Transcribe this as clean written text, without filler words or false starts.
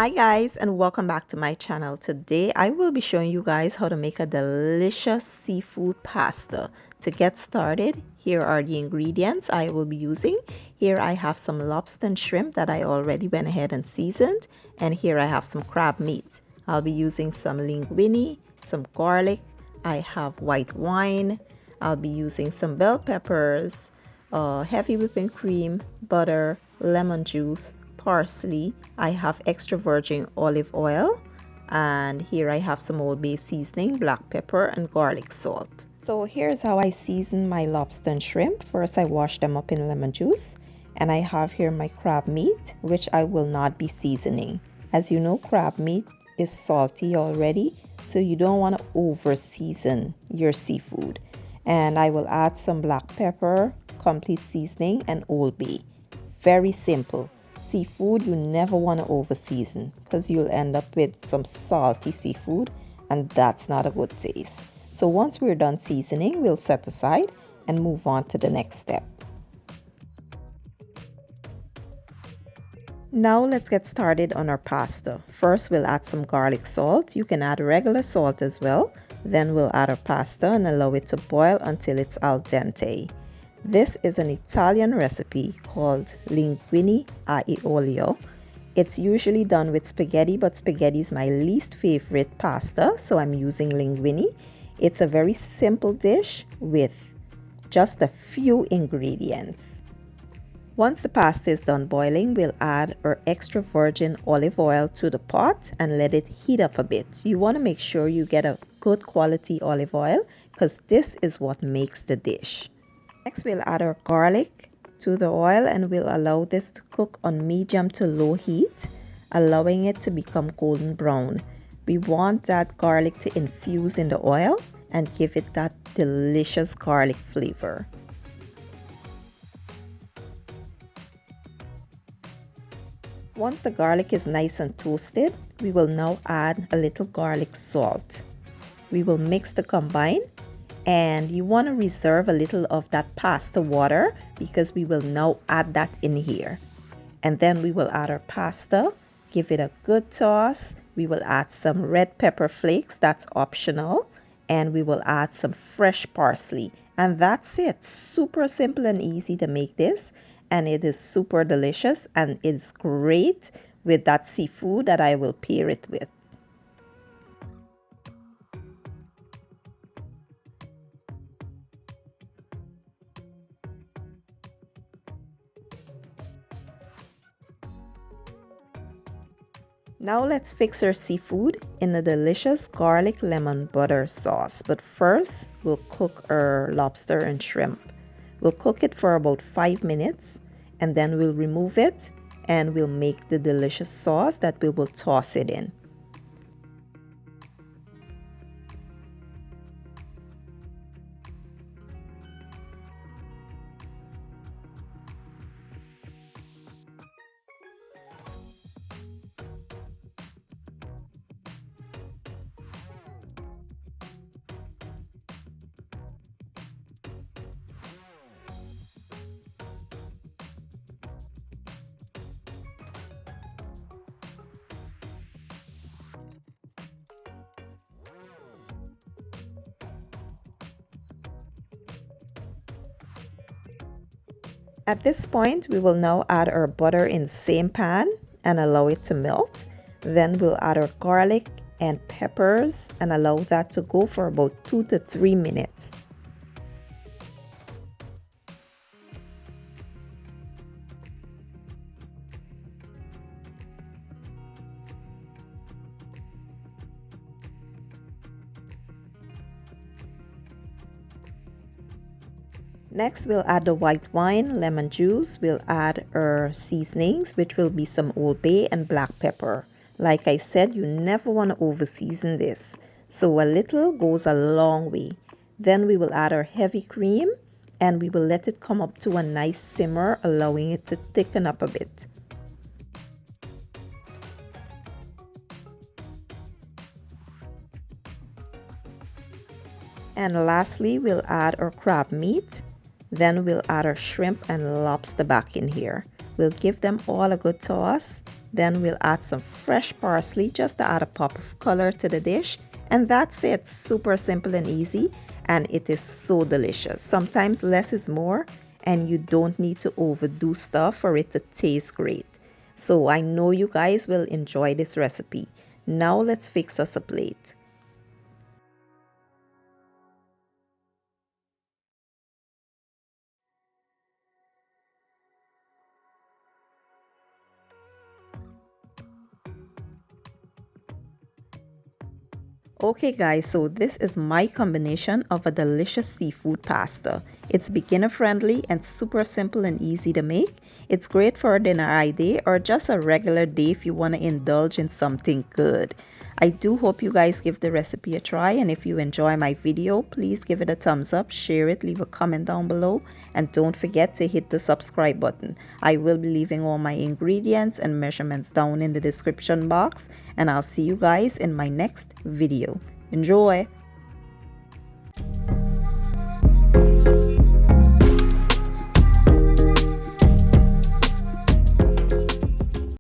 Hi guys, and welcome back to my channel. Today I will be showing you guys how to make a delicious seafood pasta. To get started, here are the ingredients I will be using. Here I have some lobster and shrimp that I already went ahead and seasoned, and here I have some crab meat. I'll be using some linguine, some garlic, I have white wine, I'll be using some bell peppers, heavy whipping cream, butter, lemon juice, parsley. I have extra virgin olive oil, and here I have some Old Bay seasoning, black pepper, and garlic salt. So here's how I season my lobster and shrimp. First I wash them up in lemon juice, and I have here my crab meat, which I will not be seasoning. As you know, crab meat is salty already, so you don't want to over season your seafood. And I will add some black pepper, complete seasoning, and Old Bay. Very simple. Seafood, you never want to over season because you'll end up with some salty seafood, and that's not a good taste. So once we're done seasoning, we'll set aside and move on to the next step. Now let's get started on our pasta. First, we'll add some garlic salt. You can add regular salt as well. Then we'll add our pasta and allow it to boil until it's al dente. This is an Italian recipe called linguine olio. It's usually done with spaghetti, but spaghetti is my least favorite pasta, so I'm using linguine. It's a very simple dish with just a few ingredients. Once the pasta is done boiling, we'll add our extra virgin olive oil to the pot and let it heat up a bit. You want to make sure you get a good quality olive oil because this is what makes the dish. Next, we'll add our garlic to the oil and we'll allow this to cook on medium to low heat, allowing it to become golden brown. We want that garlic to infuse in the oil and give it that delicious garlic flavor. Once the garlic is nice and toasted, we will now add a little garlic salt. We will mix the combine, and you want to reserve a little of that pasta water because we will now add that in here. And then we will add our pasta, give it a good toss. We will add some red pepper flakes, that's optional, and we will add some fresh parsley. And that's it. Super simple and easy to make this, and it is super delicious, and it's great with that seafood that I will pair it with. Now let's fix our seafood in a delicious garlic lemon butter sauce. But first, we'll cook our lobster and shrimp. We'll cook it for about 5 minutes, and then we'll remove it and we'll make the delicious sauce that we will toss it in. At this point, we will now add our butter in the same pan and allow it to melt. Then we'll add our garlic and peppers and allow that to go for about 2 to 3 minutes. Next, we'll add the white wine, lemon juice. We'll add our seasonings, which will be some Old Bay and black pepper. Like I said, you never want to over season this. So a little goes a long way. Then we will add our heavy cream and we will let it come up to a nice simmer, allowing it to thicken up a bit. And lastly, we'll add our crab meat. Then we'll add our shrimp and lobster back in here. We'll give them all a good toss Then we'll add some fresh parsley just to add a pop of color to the dish. And that's it. Super simple and easy. And it is so delicious. Sometimes less is more, and you don't need to overdo stuff for it to taste great. So I know you guys will enjoy this recipe. Now let's fix us a plate. Okay guys, so this is my combination of a delicious seafood pasta. It's beginner friendly and super simple and easy to make. It's great for a dinner idea or just a regular day if you want to indulge in something good. I do hope you guys give the recipe a try, and if you enjoy my video, please give it a thumbs up, share it, leave a comment down below, and don't forget to hit the subscribe button. I will be leaving all my ingredients and measurements down in the description box, and I'll see you guys in my next video. Enjoy!